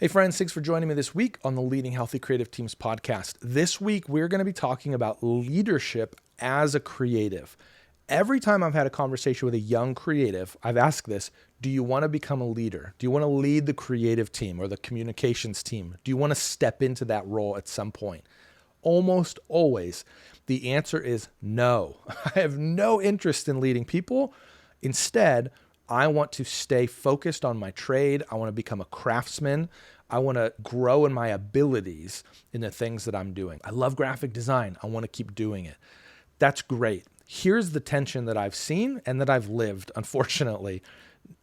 Hey friends, thanks for joining me this week on the Leading Healthy Creative Teams podcast. This week, we're going to be talking about leadership as a creative. Every time I've had a conversation with a young creative, I've asked this: do you want to become a leader? Do you want to lead the creative team or the communications team? Do you want to step into that role at some point? Almost always, the answer is no. I have no interest in leading people. Instead, I want to stay focused on my trade. I want to become a craftsman. I want to grow in my abilities in the things that I'm doing. I love graphic design. I want to keep doing it. That's great. Here's the tension that I've seen and that I've lived, unfortunately.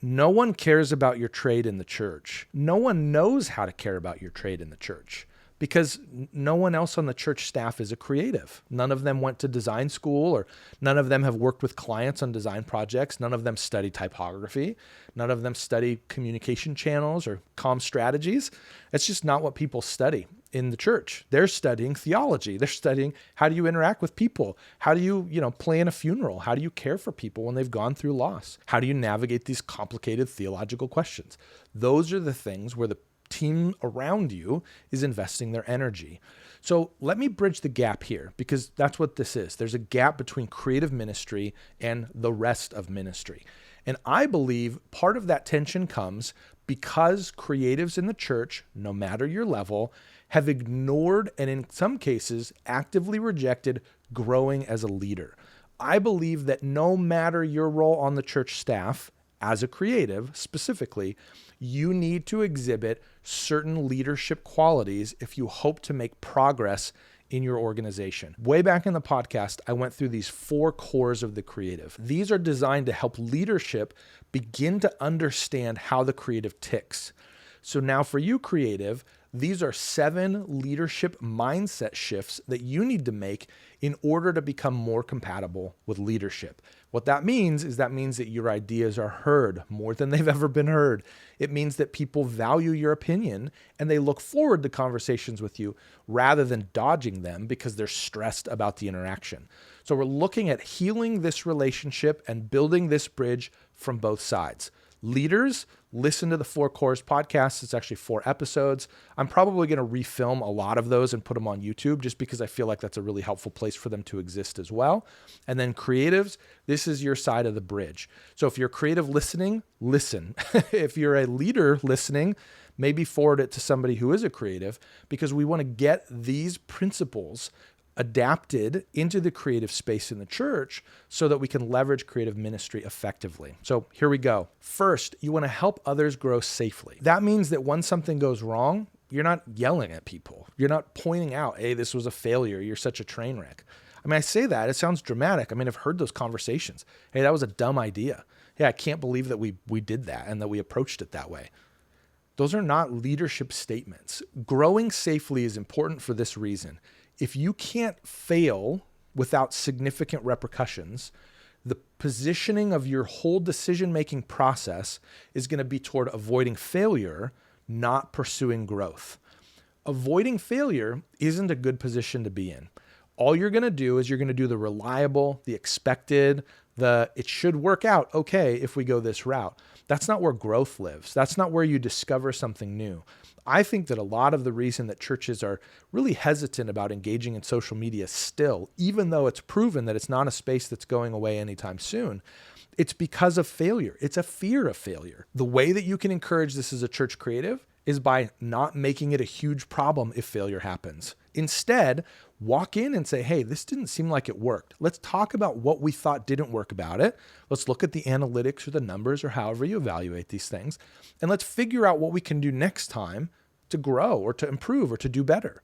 No one cares about your trade in the church. No one knows how to care about your trade in the church, because no one else on the church staff is a creative. None of them went to design school, or none of them have worked with clients on design projects. None of them study typography. None of them study communication channels or comm strategies. It's just not what people study in the church. They're studying theology. They're studying how do you interact with people? How do you, plan a funeral? How do you care for people when they've gone through loss? How do you navigate these complicated theological questions? Those are the things where the team around you is investing their energy. So let me bridge the gap here, because that's what this is. There's a gap between creative ministry and the rest of ministry. And I believe part of that tension comes because creatives in the church, no matter your level, have ignored and in some cases actively rejected growing as a leader. I believe that no matter your role on the church staff, as a creative specifically, you need to exhibit certain leadership qualities if you hope to make progress in your organization. Way back in the podcast, I went through these 4 cores of the creative. These are designed to help leadership begin to understand how the creative ticks. So now for you, creative, these are 7 leadership mindset shifts that you need to make in order to become more compatible with leadership. What that means is that your ideas are heard more than they've ever been heard. It means that people value your opinion and they look forward to conversations with you rather than dodging them because they're stressed about the interaction. So we're looking at healing this relationship and building this bridge from both sides. Leaders, listen to the 4 Cores podcast. It's actually 4 episodes. I'm probably going to refilm a lot of those and put them on YouTube just because I feel like that's a really helpful place for them to exist as well. And then creatives, this is your side of the bridge. So if you're creative listening, listen. If you're a leader listening, maybe forward it to somebody who is a creative, because we want to get these principles adapted into the creative space in the church so that we can leverage creative ministry effectively. So here we go. First, you want to help others grow safely. That means that when something goes wrong, you're not yelling at people. You're not pointing out, hey, this was a failure. You're such a train wreck. I mean, I say that, it sounds dramatic. I mean, I've heard those conversations. Hey, that was a dumb idea. Hey, I can't believe that we did that and that we approached it that way. Those are not leadership statements. Growing safely is important for this reason. If you can't fail without significant repercussions, the positioning of your whole decision-making process is going to be toward avoiding failure, not pursuing growth. Avoiding failure isn't a good position to be in. All you're going to do is you're going to do the reliable, the expected, it should work out okay if we go this route. That's not where growth lives. That's not where you discover something new. I think that a lot of the reason that churches are really hesitant about engaging in social media still, even though it's proven that it's not a space that's going away anytime soon, it's because of failure. It's a fear of failure. The way that you can encourage this as a church creative is by not making it a huge problem if failure happens. Instead, walk in and say, hey, this didn't seem like it worked. Let's talk about what we thought didn't work about it. Let's look at the analytics or the numbers or however you evaluate these things. And let's figure out what we can do next time to grow or to improve or to do better.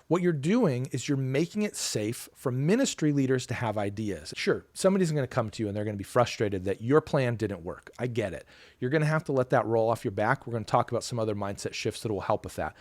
What you're doing is you're making it safe for ministry leaders to have ideas. Sure, somebody's going to come to you and they're going to be frustrated that your plan didn't work. I get it. You're going to have to let that roll off your back. We're going to talk about some other mindset shifts that will help with that.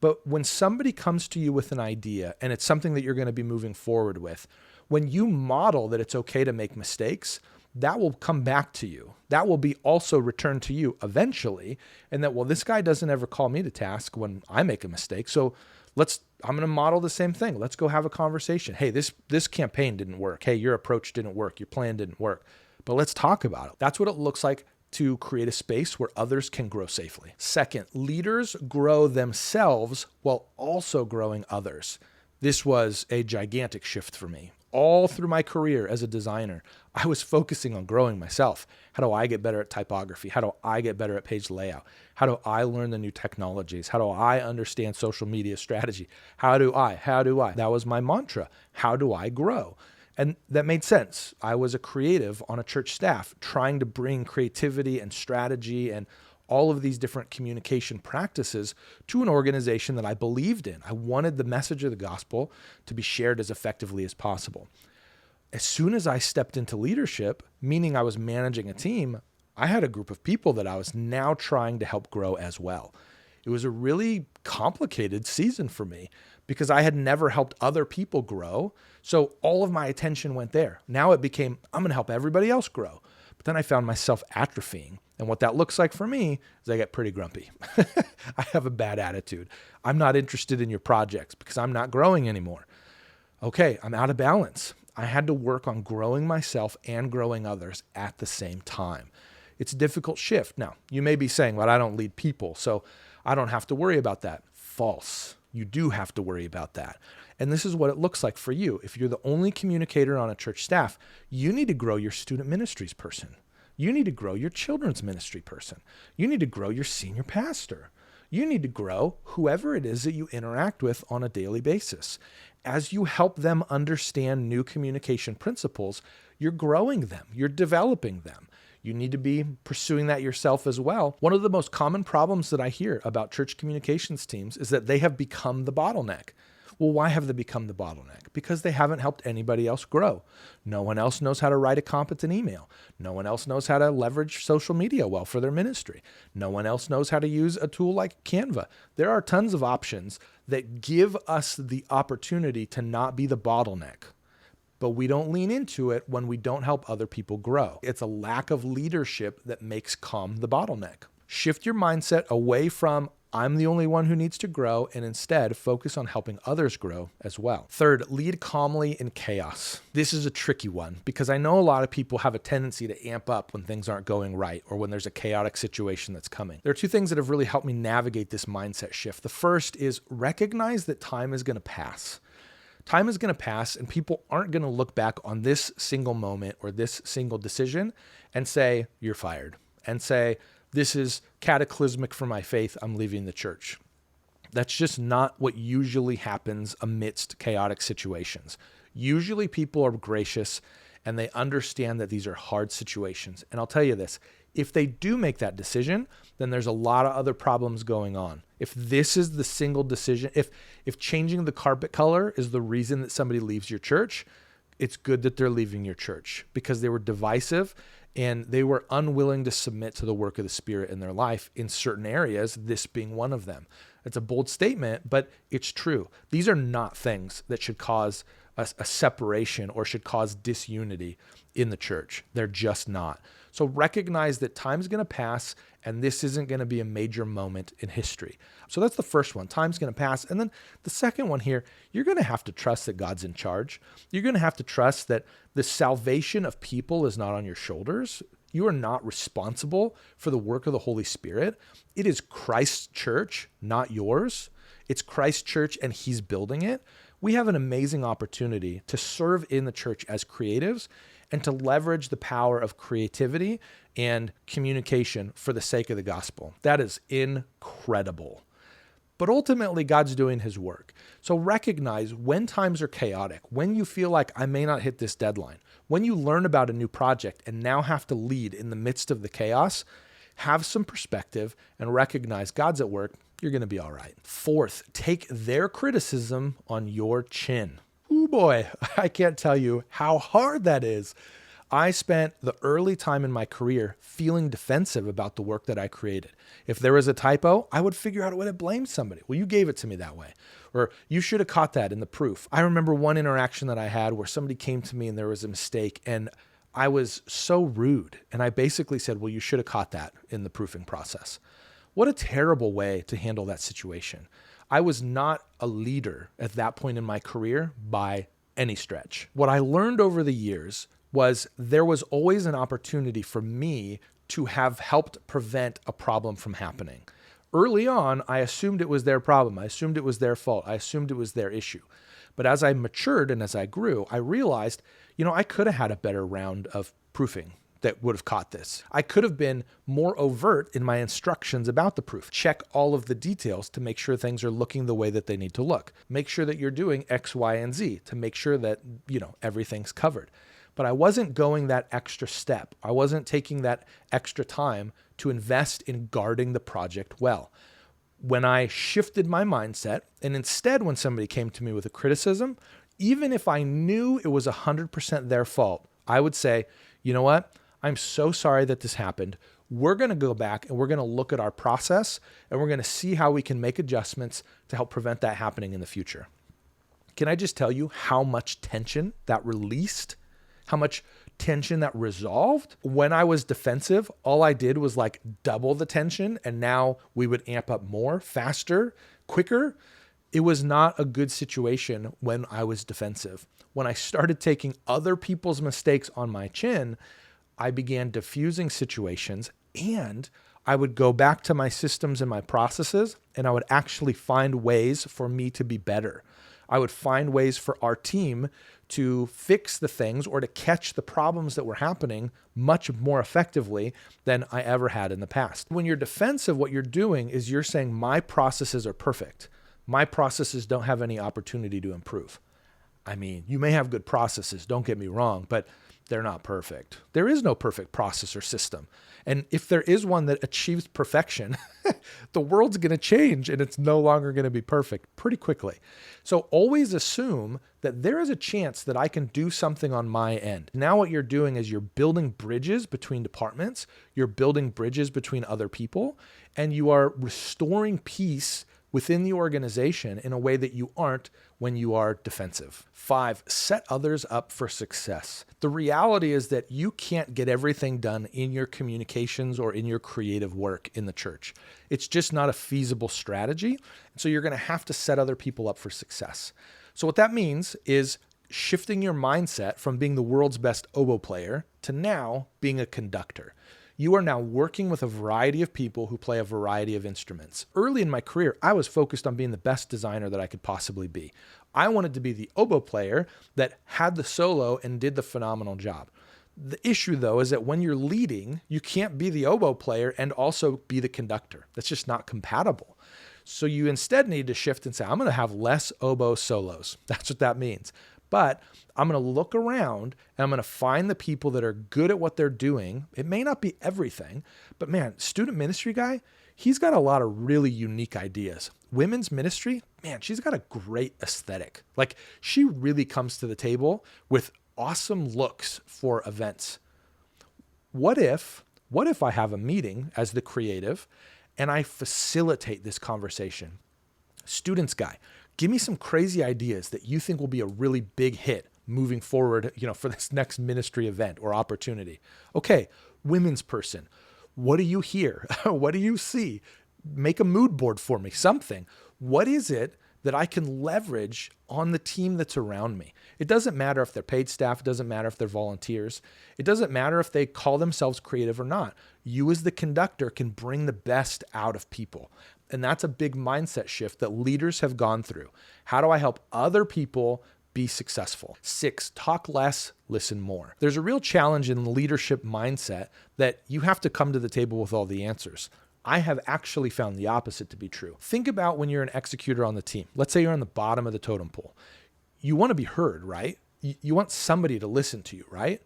But when somebody comes to you with an idea and it's something that you're going to be moving forward with, when you model that it's okay to make mistakes, that will come back to you. That will be also returned to you eventually. And that, well, this guy doesn't ever call me to task when I make a mistake. So I'm going to model the same thing. Let's go have a conversation. Hey, this campaign didn't work. Hey, your approach didn't work. Your plan didn't work. But let's talk about it. That's what it looks like to create a space where others can grow safely. Second, leaders grow themselves while also growing others. This was a gigantic shift for me. All through my career as a designer, I was focusing on growing myself. How do I get better at typography? How do I get better at page layout? How do I learn the new technologies? How do I understand social media strategy? How do I? That was my mantra. How do I grow? And that made sense. I was a creative on a church staff trying to bring creativity and strategy and all of these different communication practices to an organization that I believed in. I wanted the message of the gospel to be shared as effectively as possible. As soon as I stepped into leadership, meaning I was managing a team, I had a group of people that I was now trying to help grow as well. It was a really complicated season for me because I had never helped other people grow. So all of my attention went there. Now it became, I'm going to help everybody else grow. But then I found myself atrophying. And what that looks like for me is I get pretty grumpy. I have a bad attitude. I'm not interested in your projects because I'm not growing anymore. Okay, I'm out of balance. I had to work on growing myself and growing others at the same time. It's a difficult shift. Now, you may be saying, well, I don't lead people, so I don't have to worry about that. False. You do have to worry about that. And this is what it looks like for you. If you're the only communicator on a church staff, you need to grow your student ministries person. You need to grow your children's ministry person. You need to grow your senior pastor. You need to grow whoever it is that you interact with on a daily basis. As you help them understand new communication principles, you're growing them, you're developing them. You need to be pursuing that yourself as well. One of the most common problems that I hear about church communications teams is that they have become the bottleneck. Well, why have they become the bottleneck? Because they haven't helped anybody else grow. No one else knows how to write a competent email. No one else knows how to leverage social media well for their ministry. No one else knows how to use a tool like Canva. There are tons of options that give us the opportunity to not be the bottleneck, but we don't lean into it when we don't help other people grow. It's a lack of leadership that makes calm the bottleneck. Shift your mindset away from I'm the only one who needs to grow, and instead focus on helping others grow as well. Third, lead calmly in chaos. This is a tricky one because I know a lot of people have a tendency to amp up when things aren't going right or when there's a chaotic situation that's coming. There are two things that have really helped me navigate this mindset shift. The first is recognize that time is going to pass. Time is going to pass, and people aren't going to look back on this single moment or this single decision and say, you're fired, and say, this is cataclysmic for my faith, I'm leaving the church. That's just not what usually happens amidst chaotic situations. Usually people are gracious and they understand that these are hard situations. And I'll tell you this, if they do make that decision, then there's a lot of other problems going on. If this is the single decision, if changing the carpet color is the reason that somebody leaves your church, it's good that they're leaving your church because they were divisive and they were unwilling to submit to the work of the Spirit in their life in certain areas, this being one of them. It's a bold statement, but it's true. These are not things that should cause a separation or should cause disunity in the church. They're just not. So recognize that time's going to pass and this isn't going to be a major moment in history. So that's the first one. Time's going to pass. And then the second one here, you're going to have to trust that God's in charge. You're going to have to trust that the salvation of people is not on your shoulders. You are not responsible for the work of the Holy Spirit. It is Christ's church, not yours. It's Christ's church and he's building it. We have an amazing opportunity to serve in the church as creatives and to leverage the power of creativity and communication for the sake of the gospel. That is incredible. But ultimately, God's doing his work. So recognize when times are chaotic, when you feel like I may not hit this deadline, when you learn about a new project and now have to lead in the midst of the chaos, have some perspective and recognize God's at work. You're going to be all right. Fourth, take their criticism on your chin. Oh boy, I can't tell you how hard that is. I spent the early time in my career feeling defensive about the work that I created. If there was a typo, I would figure out a way to blame somebody. Well, you gave it to me that way. Or you should have caught that in the proof. I remember one interaction that I had where somebody came to me and there was a mistake and I was so rude. And I basically said, well, you should have caught that in the proofing process. What a terrible way to handle that situation. I was not a leader at that point in my career by any stretch. What I learned over the years was there was always an opportunity for me to have helped prevent a problem from happening. Early on, I assumed it was their problem. I assumed it was their fault. I assumed it was their issue. But as I matured and as I grew, I realized, I could have had a better round of proofing that would have caught this. I could have been more overt in my instructions about the proof. Check all of the details to make sure things are looking the way that they need to look. Make sure that you're doing X, Y, and Z to make sure that, everything's covered. But I wasn't going that extra step. I wasn't taking that extra time to invest in guarding the project well. When I shifted my mindset, and instead when somebody came to me with a criticism, even if I knew it was 100% their fault, I would say, you know what? I'm so sorry that this happened. We're going to go back and we're going to look at our process and we're going to see how we can make adjustments to help prevent that happening in the future. Can I just tell you how much tension that released? How much tension that resolved? When I was defensive, all I did was like double the tension, and now we would amp up more, faster, quicker. It was not a good situation when I was defensive. When I started taking other people's mistakes on my chin, I began diffusing situations, and I would go back to my systems and my processes, and I would actually find ways for me to be better. I would find ways for our team to fix the things or to catch the problems that were happening much more effectively than I ever had in the past. When you're defensive, what you're doing is you're saying, my processes are perfect. My processes don't have any opportunity to improve. I mean, you may have good processes, don't get me wrong, but they're not perfect. There is no perfect process or system. And if there is one that achieves perfection, the world's going to change and it's no longer going to be perfect pretty quickly. So always assume that there is a chance that I can do something on my end. Now what you're doing is you're building bridges between departments, you're building bridges between other people, and you are restoring peace within the organization in a way that you aren't when you are defensive. 5, set others up for success. The reality is that you can't get everything done in your communications or in your creative work in the church. It's just not a feasible strategy. So you're going to have to set other people up for success. So what that means is shifting your mindset from being the world's best oboe player to now being a conductor. You are now working with a variety of people who play a variety of instruments. Early in my career, I was focused on being the best designer that I could possibly be. I wanted to be the oboe player that had the solo and did the phenomenal job. The issue, though, is that when you're leading, you can't be the oboe player and also be the conductor. That's just not compatible. So you instead need to shift and say, I'm going to have less oboe solos. That's what that means. But I'm going to look around and I'm going to find the people that are good at what they're doing. It may not be everything, but man, student ministry guy, he's got a lot of really unique ideas. Women's ministry, man, she's got a great aesthetic. Like she really comes to the table with awesome looks for events. What if I have a meeting as the creative and I facilitate this conversation? Students guy, give me some crazy ideas that you think will be a really big hit moving forward, for this next ministry event or opportunity. Okay, women's person, what do you hear? What do you see? Make a mood board for me, something. What is it that I can leverage on the team that's around me? It doesn't matter if they're paid staff. It doesn't matter if they're volunteers. It doesn't matter if they call themselves creative or not. You as the conductor can bring the best out of people. And that's a big mindset shift that leaders have gone through. How do I help other people be successful? 6, talk less, listen more. There's a real challenge in leadership mindset that you have to come to the table with all the answers. I have actually found the opposite to be true. Think about when you're an executor on the team. Let's say you're on the bottom of the totem pole. You want to be heard, right? You want somebody to listen to you, right?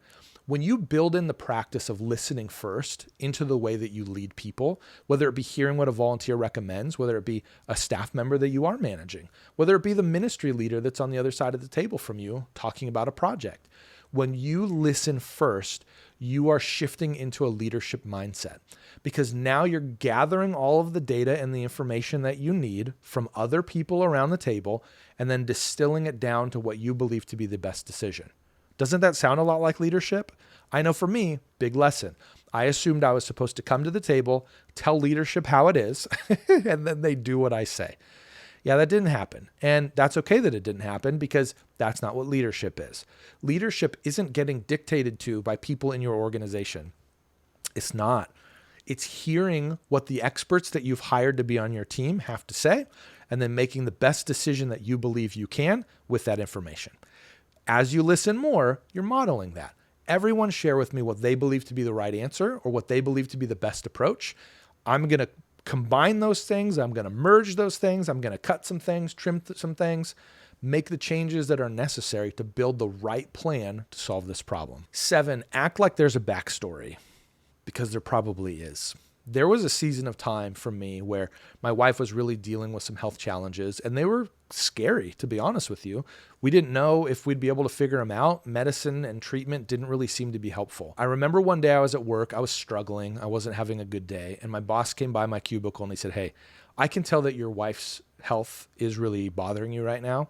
When you build in the practice of listening first into the way that you lead people, whether it be hearing what a volunteer recommends, whether it be a staff member that you are managing, whether it be the ministry leader that's on the other side of the table from you talking about a project, when you listen first, you are shifting into a leadership mindset because now you're gathering all of the data and the information that you need from other people around the table and then distilling it down to what you believe to be the best decision. Doesn't that sound a lot like leadership? I know for me, big lesson. I assumed I was supposed to come to the table, tell leadership how it is, and then they do what I say. Yeah, that didn't happen. And that's okay that it didn't happen because that's not what leadership is. Leadership isn't getting dictated to by people in your organization. It's not. It's hearing what the experts that you've hired to be on your team have to say, and then making the best decision that you believe you can with that information. As you listen more, you're modeling that. Everyone share with me what they believe to be the right answer or what they believe to be the best approach. I'm going to combine those things. I'm going to merge those things. I'm going to cut some things, trim some things, make the changes that are necessary to build the right plan to solve this problem. 7, act like there's a backstory, because there probably is. There was a season of time for me where my wife was really dealing with some health challenges, and they were scary, to be honest with you. We didn't know if we'd be able to figure them out. Medicine and treatment didn't really seem to be helpful. I remember one day I was at work, I was struggling, I wasn't having a good day, and my boss came by my cubicle and he said, "Hey, I can tell that your wife's health is really bothering you right now.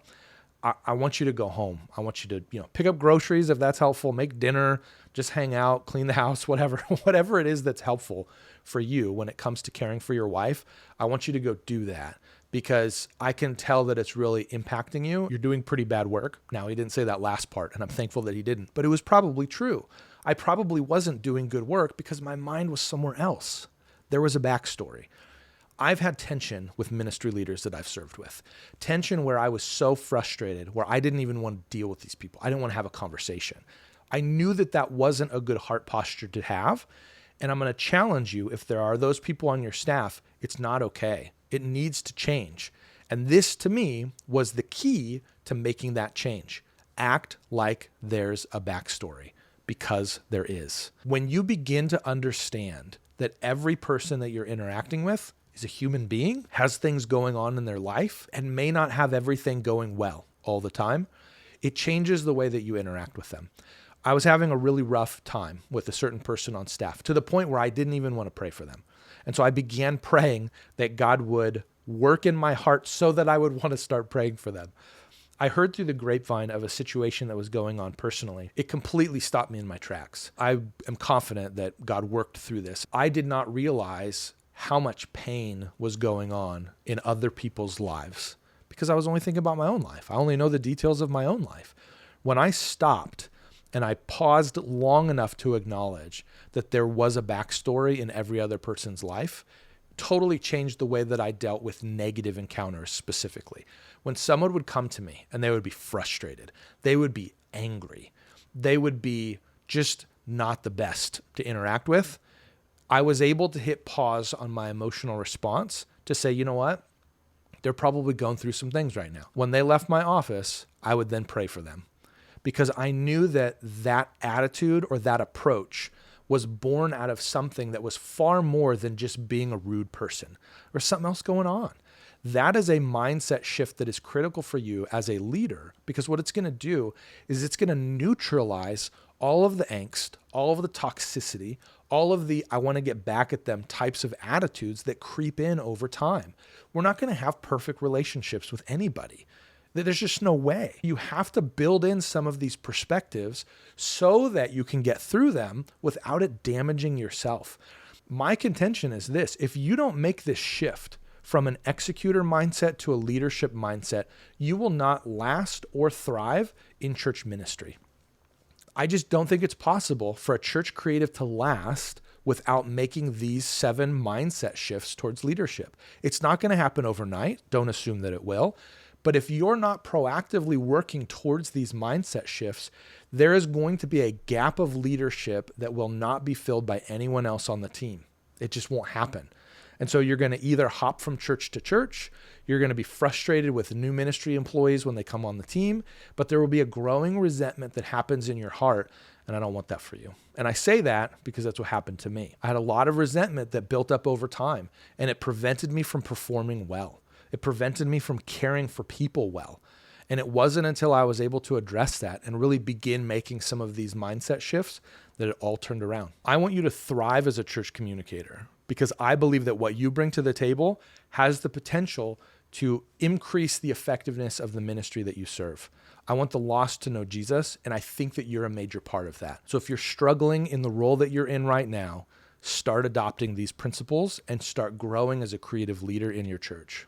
I want you to go home. I want you to, pick up groceries if that's helpful, make dinner, just hang out, clean the house, whatever it is that's helpful for you when it comes to caring for your wife. I want you to go do that because I can tell that it's really impacting you. You're doing pretty bad work." Now, he didn't say that last part, and I'm thankful that he didn't, but it was probably true. I probably wasn't doing good work because my mind was somewhere else. There was a backstory. I've had tension with ministry leaders that I've served with. Tension where I was so frustrated, where I didn't even want to deal with these people. I didn't want to have a conversation. I knew that that wasn't a good heart posture to have. And I'm going to challenge you, if there are those people on your staff, it's not okay. It needs to change. And this, to me, was the key to making that change. Act like there's a backstory, because there is. When you begin to understand that every person that you're interacting with is a human being, has things going on in their life, and may not have everything going well all the time, it changes the way that you interact with them. I was having a really rough time with a certain person on staff, to the point where I didn't even want to pray for them. And so I began praying that God would work in my heart so that I would want to start praying for them. I heard through the grapevine of a situation that was going on personally. It completely stopped me in my tracks. I am confident that God worked through this. I did not realize how much pain was going on in other people's lives because I was only thinking about my own life. I only know the details of my own life. When I stopped and I paused long enough to acknowledge that there was a backstory in every other person's life, totally changed the way that I dealt with negative encounters specifically. When someone would come to me and they would be frustrated, they would be angry, they would be just not the best to interact with, I was able to hit pause on my emotional response to say, you know what? They're probably going through some things right now. When they left my office, I would then pray for them because I knew that that attitude or that approach was born out of something that was far more than just being a rude person or something else going on. That is a mindset shift that is critical for you as a leader, because what it's going to do is it's going to neutralize all of the angst, all of the toxicity, all of the I want to get back at them types of attitudes that creep in over time. We're not going to have perfect relationships with anybody. There's just no way. You have to build in some of these perspectives so that you can get through them without it damaging yourself. My contention is this: if you don't make this shift from an executor mindset to a leadership mindset, you will not last or thrive in church ministry. I just don't think it's possible for a church creative to last without making these 7 mindset shifts towards leadership. It's not going to happen overnight. Don't assume that it will. But if you're not proactively working towards these mindset shifts, there is going to be a gap of leadership that will not be filled by anyone else on the team. It just won't happen. And so you're going to either hop from church to church, you're going to be frustrated with new ministry employees when they come on the team, but there will be a growing resentment that happens in your heart, and I don't want that for you. And I say that because that's what happened to me. I had a lot of resentment that built up over time, and it prevented me from performing well. It prevented me from caring for people well. And it wasn't until I was able to address that and really begin making some of these mindset shifts that it all turned around. I want you to thrive as a church communicator, because I believe that what you bring to the table has the potential to increase the effectiveness of the ministry that you serve. I want the lost to know Jesus, and I think that you're a major part of that. So if you're struggling in the role that you're in right now, start adopting these principles and start growing as a creative leader in your church.